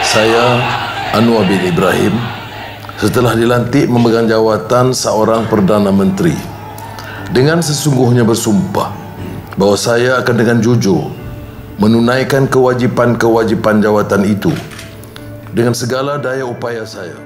Saya, Anwar bin Ibrahim, setelah dilantik memegang jawatan seorang Perdana Menteri, dengan sesungguhnya bersumpah bahawa saya akan dengan jujur menunaikan kewajipan-kewajipan jawatan itu dengan segala daya upaya saya.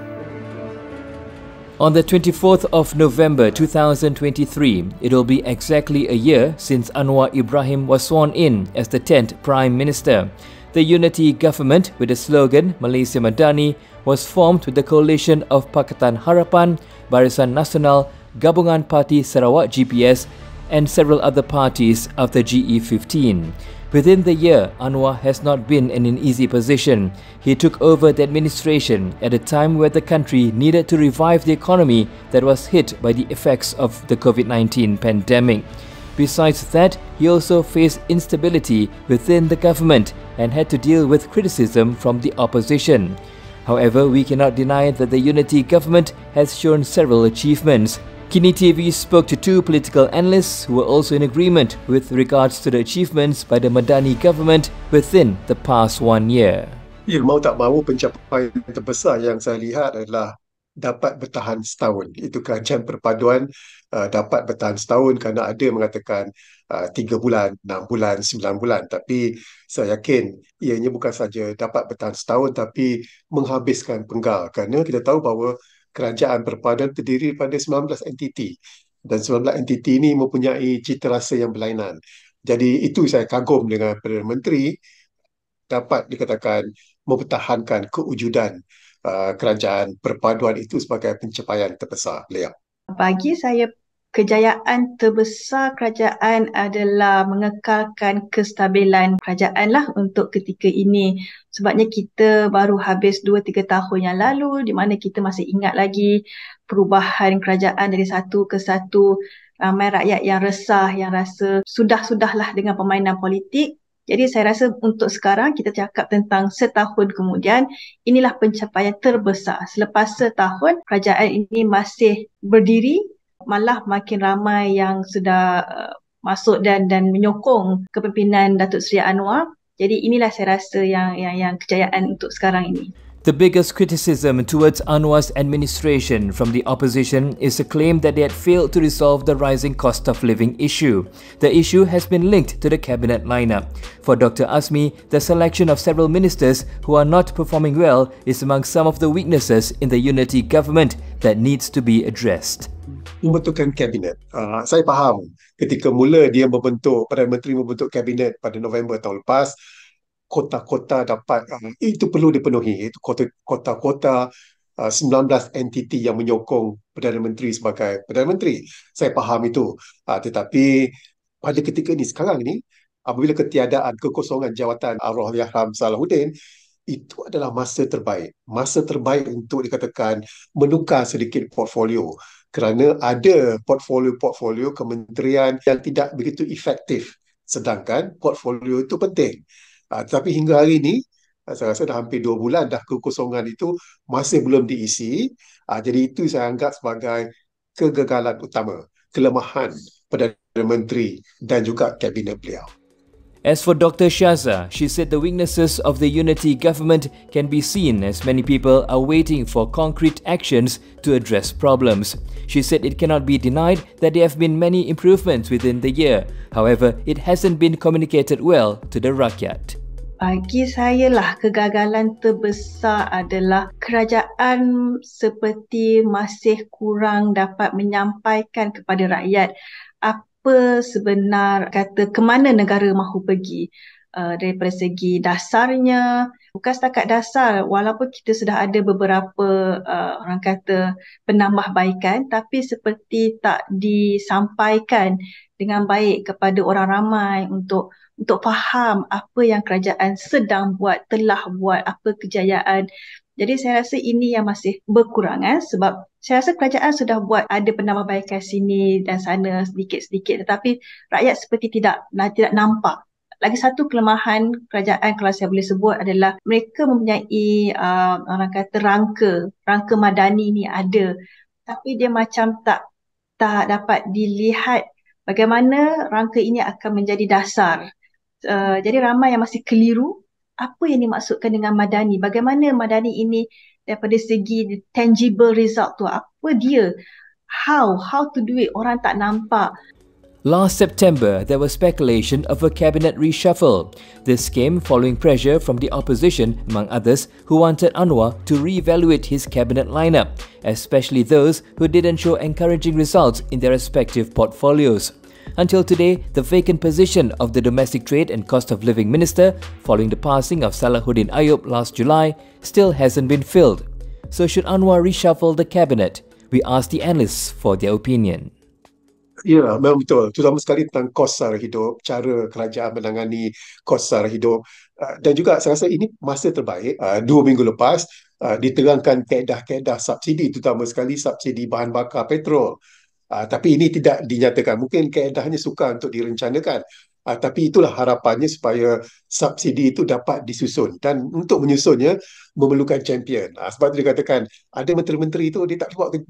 On the 24th of November 2023, it will be exactly a year since Anwar Ibrahim was sworn in as the 10th Prime Minister. The unity government with the slogan Malaysia Madani was formed with the coalition of Pakatan Harapan, Barisan Nasional, Gabungan Parti Sarawak GPS and several other parties of the GE15. Within the year, Anwar has not been in an easy position. He took over the administration at a time where the country needed to revive the economy that was hit by the effects of the COVID-19 pandemic. Besides that, he also faced instability within the government and had to deal with criticism from the opposition. However, we cannot deny that the unity government has shown several achievements. Kini TV spoke to two political analysts who were also in agreement with regards to the achievements by the Madani government within the past 1 year. Ya, mau tak mahu pencapaian terbesar yang saya lihat adalah dapat bertahan setahun. Itu kerajaan perpaduan dapat bertahan setahun kerana ada mengatakan 3 bulan, 6 bulan, 9 bulan. Tapi saya yakin ianya bukan saja dapat bertahan setahun tapi menghabiskan penggal. Kerana kita tahu bahawa kerajaan perpaduan terdiri pada 19 entiti. Dan 19 entiti ini mempunyai cita rasa yang berlainan. Jadi itu saya kagum dengan Perdana Menteri dapat dikatakan mempertahankan kewujudan kerajaan perpaduan itu sebagai pencapaian terbesar beliau. Bagi saya, kejayaan terbesar kerajaan adalah mengekalkan kestabilan kerajaan lah untuk ketika ini. Sebabnya kita baru habis 2-3 tahun yang lalu di mana kita masih ingat lagi perubahan kerajaan dari satu ke satu. Ramai rakyat yang resah, yang rasa sudah-sudahlah dengan permainan politik. Jadi saya rasa untuk sekarang kita cakap tentang setahun kemudian, inilah pencapaian terbesar. Selepas setahun, kerajaan ini masih berdiri, malah makin ramai yang sudah masuk dan menyokong kepimpinan Datuk Seri Anwar. Jadi inilah saya rasa yang kejayaan untuk sekarang ini. The biggest criticism towards Anwar's administration from the opposition is the claim that they had failed to resolve the rising cost of living issue. The issue has been linked to the cabinet lineup. For Dr. Azmi, the selection of several ministers who are not performing well is among some of the weaknesses in the unity government that needs to be addressed. Membentukkan kabinet. Saya faham ketika mula dia Perdana Menteri membentuk kabinet pada November tahun lepas, kota-kota dapat itu perlu dipenuhi, itu kota-kota 19 entiti yang menyokong Perdana Menteri sebagai Perdana Menteri. Saya faham itu. Tetapi pada ketika ini, sekarang ini, apabila ketiadaan kekosongan jawatan Allahyarham Salahuddin, itu adalah masa terbaik. Masa terbaik untuk dikatakan menukar sedikit portfolio. Kerana ada portfolio kementerian yang tidak begitu efektif. Sedangkan portfolio itu penting. Tapi hingga hari ini, saya rasa dah hampir 2 bulan dah kekosongan itu masih belum diisi. Jadi itu saya anggap sebagai kegagalan utama, kelemahan Perdana Menteri dan juga kabinet beliau. As for Dr. Shaza, she said the weaknesses of the unity government can be seen as many people are waiting for concrete actions to address problems. She said it cannot be denied that there have been many improvements within the year. However, it hasn't been communicated well to the rakyat. Bagi saya lah kegagalan terbesar adalah kerajaan seperti masih kurang dapat menyampaikan kepada rakyat apa sebenar kata ke mana negara mahu pergi daripada segi dasarnya. Bukan setakat dasar, walaupun kita sudah ada beberapa orang kata penambahbaikan, tapi seperti tak disampaikan dengan baik kepada orang ramai untuk faham apa yang kerajaan sedang buat, telah buat, apa kejayaan. Jadi saya rasa ini yang masih berkurangan sebab saya rasa kerajaan sudah buat ada penambahbaikan sini dan sana sedikit-sedikit tetapi rakyat seperti tidak nampak. Lagi satu kelemahan kerajaan kalau saya boleh sebut adalah mereka mempunyai orang kata rangka madani ni ada tapi dia macam tak dapat dilihat bagaimana rangka ini akan menjadi dasar. Jadi ramai yang masih keliru apa yang dimaksudkan dengan Madani? Bagaimana Madani ini daripada segi tangible result tu? Apa dia? How to do it? Orang tak nampak. Last September, there was speculation of a cabinet reshuffle. This came following pressure from the opposition, among others, who wanted Anwar to re-evaluate his cabinet lineup, especially those who didn't show encouraging results in their respective portfolios. Until today, the vacant position of the Domestic Trade and Cost of Living Minister, following the passing of Salahuddin Ayub last July, still hasn't been filled. So should Anwar reshuffle the cabinet? We asked the analysts for their opinion. Ya, memang betul. Terutama sekali tentang kos sara hidup, cara kerajaan menangani kos sara hidup. Dan juga saya rasa ini masa terbaik. 2 minggu lepas, diterangkan kaedah-kaedah subsidi, terutama sekali subsidi bahan bakar petrol. Tapi ini tidak dinyatakan. Mungkin kaedahnya sukar untuk direncanakan. Tapi itulah harapannya supaya subsidi itu dapat disusun. Dan untuk menyusunnya, memerlukan champion. Sebab itu dikatakan, ada menteri-menteri itu dia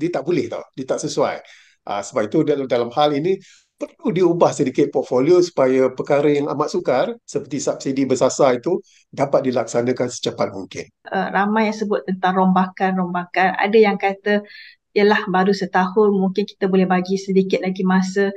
tak boleh tau. Dia tak sesuai. Sebab itu dalam hal ini perlu diubah sedikit portfolio supaya perkara yang amat sukar seperti subsidi bersasar itu dapat dilaksanakan secepat mungkin. Ramai yang sebut tentang rombakan. Ada yang kata ialah baru setahun, mungkin kita boleh bagi sedikit lagi masa.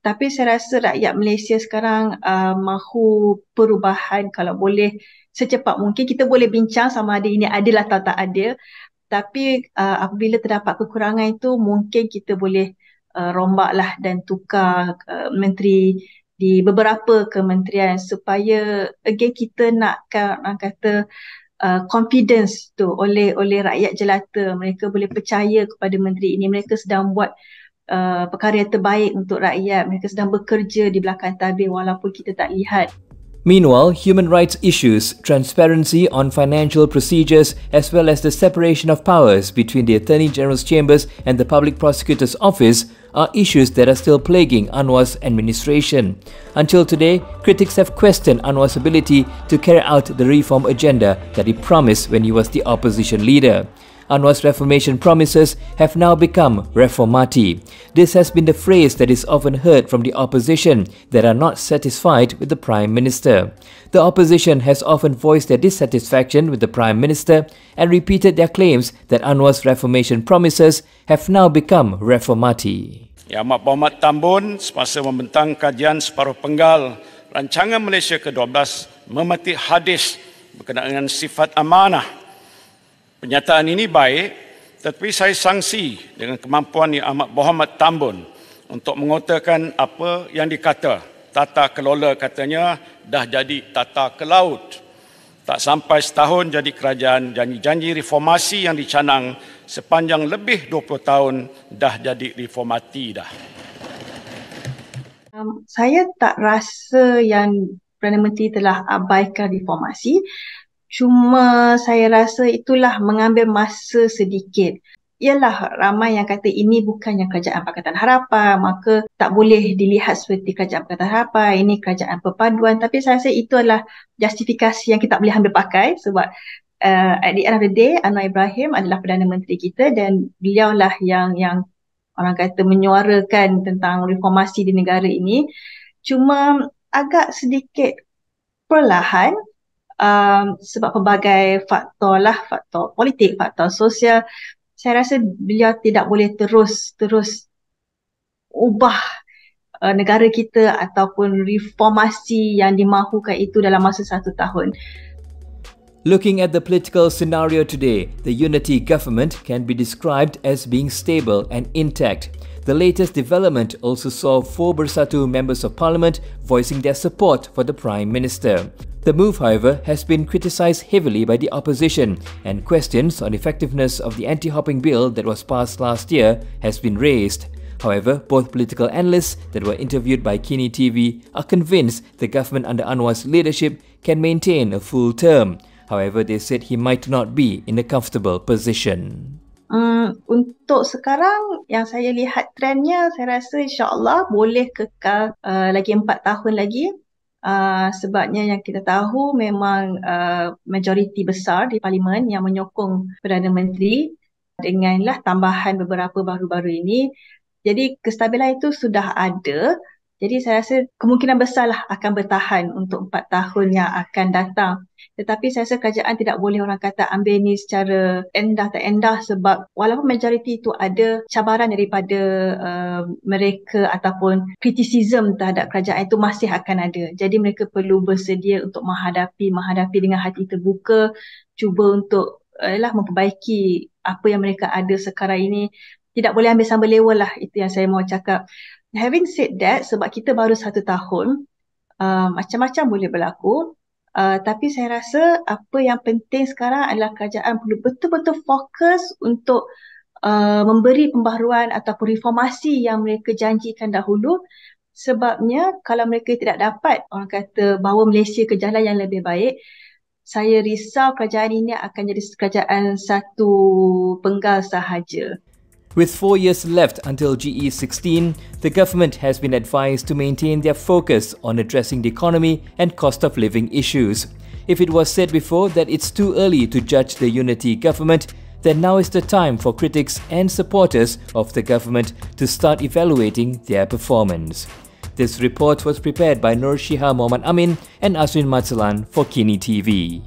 Tapi saya rasa rakyat Malaysia sekarang mahu perubahan. Kalau boleh secepat mungkin, kita boleh bincang sama ada ini adil atau tak adil. Tapi apabila terdapat kekurangan itu, mungkin kita boleh rombaklah dan tukar menteri di beberapa kementerian supaya again kita nakkan orang kata confidence tu oleh rakyat jelata. Mereka boleh percaya kepada menteri ini. Mereka sedang buat perkara yang terbaik untuk rakyat. Mereka sedang bekerja di belakang tabir walaupun kita tak lihat. Meanwhile, human rights issues, transparency on financial procedures, as well as the separation of powers between the Attorney General's chambers and the Public Prosecutor's Office are issues that are still plaguing Anwar's administration. Until today, critics have questioned Anwar's ability to carry out the reform agenda that he promised when he was the opposition leader. Anwar's reformation promises have now become reformati. This has been the phrase that is often heard from the opposition that are not satisfied with the Prime Minister. The opposition has often voiced their dissatisfaction with the Prime Minister and repeated their claims that Anwar's reformation promises have now become reformati. Yang Amat Berhormat Tambun semasa membentang kajian separuh penggal Rancangan Malaysia ke-12 memetik hadis berkenaan dengan sifat amanah. Pernyataan ini baik, tetapi saya sangsi dengan kemampuan Yang Amat Berhormat Tambun untuk mengutarakan apa yang dikata. Tata kelola katanya dah jadi tata ke laut. Tak sampai setahun jadi kerajaan, janji-janji reformasi yang dicanang sepanjang lebih 20 tahun dah jadi reformati dah. Saya tak rasa yang Perdana Menteri telah abaikan reformasi. Cuma saya rasa itulah mengambil masa sedikit. Ialah ramai yang kata ini bukannya kerajaan Pakatan Harapan, maka tak boleh dilihat seperti kerajaan Pakatan Harapan, ini kerajaan perpaduan. Tapi saya rasa itu adalah justifikasi yang kita tak boleh ambil pakai sebab at the end of the day, Anwar Ibrahim adalah Perdana Menteri kita dan beliaulah yang orang kata menyuarakan tentang reformasi di negara ini. Cuma agak sedikit perlahan, sebab pelbagai faktor politik, faktor sosial. Saya rasa beliau tidak boleh terus ubah negara kita ataupun reformasi yang dimahukan itu dalam masa 1 tahun. Looking at the political scenario today, the unity government can be described as being stable and intact. The latest development also saw 4 Bersatu members of parliament voicing their support for the Prime Minister. The move, however, has been criticised heavily by the opposition, and questions on the effectiveness of the anti-hopping bill that was passed last year has been raised. However, both political analysts that were interviewed by Kini TV are convinced the government under Anwar's leadership can maintain a full term. However, they said he might not be in a comfortable position. Untuk sekarang yang saya lihat trendnya, saya rasa insya-Allah boleh kekal lagi 4 tahun lagi. Sebabnya yang kita tahu memang majoriti besar di Parlimen yang menyokong Perdana Menteri denganlah tambahan beberapa baru-baru ini. Jadi kestabilan itu sudah ada. Jadi saya rasa kemungkinan besarlah akan bertahan untuk 4 tahun yang akan datang. Tetapi saya rasa kerajaan tidak boleh orang kata ambil ni secara endah tak endah, sebab walaupun majoriti itu ada cabaran daripada mereka ataupun kritisism terhadap kerajaan itu masih akan ada. Jadi mereka perlu bersedia untuk menghadapi dengan hati terbuka, cuba untuk memperbaiki apa yang mereka ada sekarang ini. Tidak boleh ambil sambal lewal lah, itu yang saya mau cakap. Having said that, sebab kita baru 1 tahun, macam-macam boleh berlaku. Tapi saya rasa apa yang penting sekarang adalah kerajaan perlu betul-betul fokus untuk memberi pembaharuan ataupun reformasi yang mereka janjikan dahulu. Sebabnya kalau mereka tidak dapat orang kata bawa Malaysia ke jalan yang lebih baik, saya risau kerajaan ini akan jadi kerajaan satu penggal sahaja. With 4 years left until GE16, the government has been advised to maintain their focus on addressing the economy and cost of living issues. If it was said before that it's too early to judge the unity government, then now is the time for critics and supporters of the government to start evaluating their performance. This report was prepared by Nur Shiha Muhammad Amin and Aswin Matsalan for Kini TV.